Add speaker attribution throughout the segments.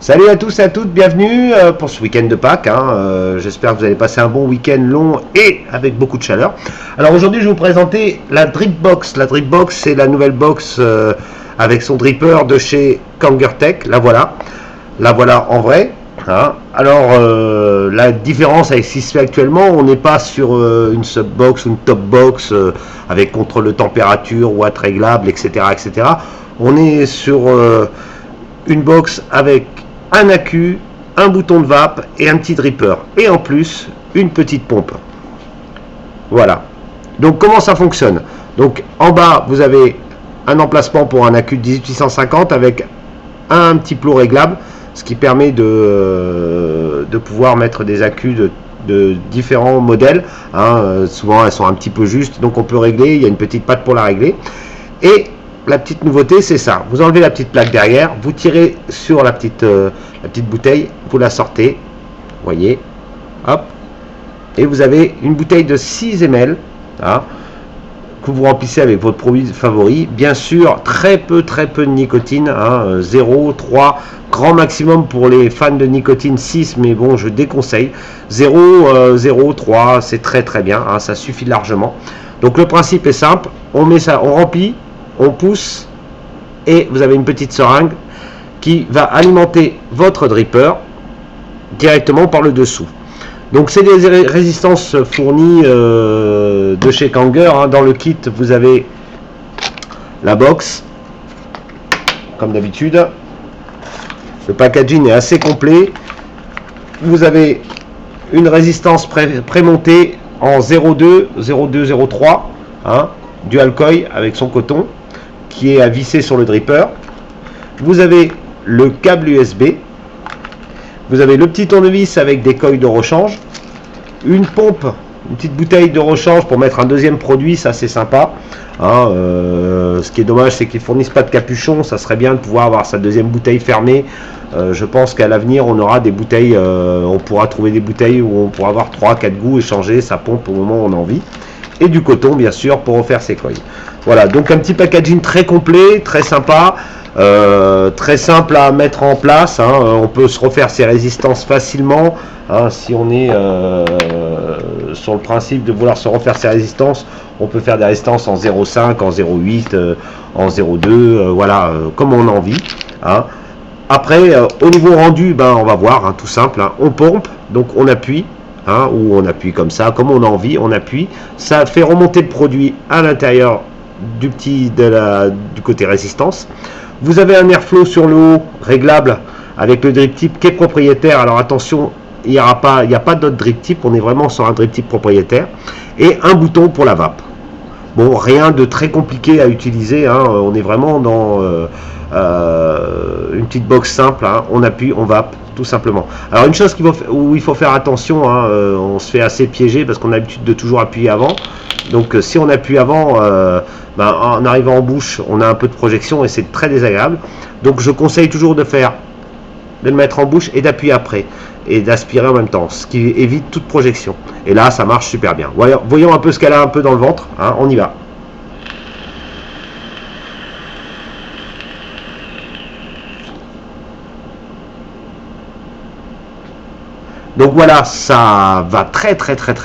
Speaker 1: Salut à tous et à toutes, bienvenue pour ce week-end de Pâques. J'espère que vous allez passer un bon week-end long et avec beaucoup de chaleur. Alors aujourd'hui, je vais vous présenter la Drip Box. La Drip Box, c'est la nouvelle box avec son dripper de chez Kangertech. La voilà en vrai. Alors, la différence avec ce qui se fait actuellement, on n'est pas sur une subbox ou une top box avec contrôle de température, watts réglable, etc., etc. On est sur une box avec un accu, un bouton de vape et un petit dripper. Et en plus, une petite pompe. Voilà. Donc, comment ça fonctionne? Donc, en bas, vous avez un emplacement pour un accu de 18850 avec un petit plot réglable, ce qui permet de pouvoir mettre des accus de différents modèles. Souvent, elles sont un petit peu justes, donc on peut régler. Il y a une petite patte pour la régler. Et la petite nouveauté, c'est ça. Vous enlevez la petite plaque derrière, vous tirez sur la petite bouteille, vous la sortez, voyez, hop, et vous avez une bouteille de 6 ml, que vous remplissez avec votre produit favori. Bien sûr, très peu de nicotine, 0, 3, grand maximum pour les fans de nicotine 6, mais bon, je déconseille. 0, 0, 3, c'est très bien, ça suffit largement. Donc le principe est simple, on met ça, on remplit, on pousse et vous avez une petite seringue qui va alimenter votre dripper directement par le dessous. Donc c'est des résistances fournies de chez Kanger. Dans le kit, vous avez la box, comme d'habitude. Le packaging est assez complet. Vous avez une résistance prémontée en 0,2, 0,2, 0,3, dual coil avec son coton, qui est à visser sur le dripper. Vous avez le câble USB. Vous avez le petit tournevis avec des coils de rechange. Une pompe, une petite bouteille de rechange pour mettre un deuxième produit, ça c'est sympa. Ce qui est dommage, c'est qu'ils ne fournissent pas de capuchon. Ça serait bien de pouvoir avoir sa deuxième bouteille fermée. Je pense qu'à l'avenir, on aura des bouteilles, on pourra trouver des bouteilles où on pourra avoir 3-4 goûts et changer sa pompe au moment où on a envie. Et du coton bien sûr pour refaire ses coils. Voilà, donc un petit packaging très complet, très sympa, très simple à mettre en place. On peut se refaire ses résistances facilement, si on est sur le principe de vouloir se refaire ses résistances. On peut faire des résistances en 0,5, en 0,8, en 0,2, voilà, comme on a envie. Après, au niveau rendu, on va voir, tout simple, on pompe, donc on appuie. Ou on appuie comme ça, comme on a envie, on appuie. Ça fait remonter le produit à l'intérieur du côté résistance. Vous avez un airflow sur le haut réglable avec le drip tip qui est propriétaire. Alors attention, il n'y a pas d'autre drip tip, on est vraiment sur un drip tip propriétaire. Et un bouton pour la vape. Bon, rien de très compliqué à utiliser, on est vraiment dans une petite box simple, on appuie, on vape, tout simplement. Alors une chose où il faut faire attention, on se fait assez piéger parce qu'on a l'habitude de toujours appuyer avant. Donc si on appuie avant, en arrivant en bouche, on a un peu de projection et c'est très désagréable. Donc je conseille toujours de le mettre en bouche et d'appuyer après et d'aspirer en même temps, ce qui évite toute projection. Et là, ça marche super bien. Voyons un peu ce qu'elle a un peu dans le ventre. On y va. Donc voilà, ça va très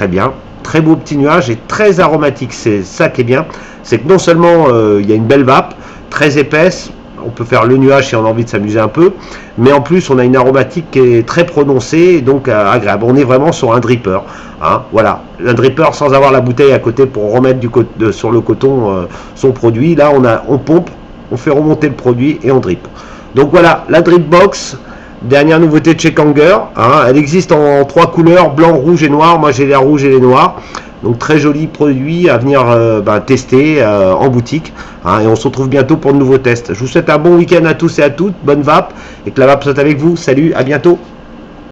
Speaker 1: bien. Très beau petit nuage et très aromatique. C'est ça qui est bien. C'est que non seulement il y a une belle vape, très épaisse. On peut faire le nuage si on a envie de s'amuser un peu. Mais en plus, on a une aromatique qui est très prononcée, donc agréable. On est vraiment sur un dripper. Voilà, un dripper sans avoir la bouteille à côté pour remettre sur le coton son produit. Là, on pompe, on fait remonter le produit et on drip. Donc voilà, la Drip Box. Dernière nouveauté de chez Kanger, elle existe en 3 couleurs, blanc, rouge et noir. Moi j'ai les rouges et les noirs. Donc très joli produit à venir tester en boutique. Et on se retrouve bientôt pour de nouveaux tests. Je vous souhaite un bon week-end à tous et à toutes, bonne vape, et que la vape soit avec vous. Salut, à bientôt.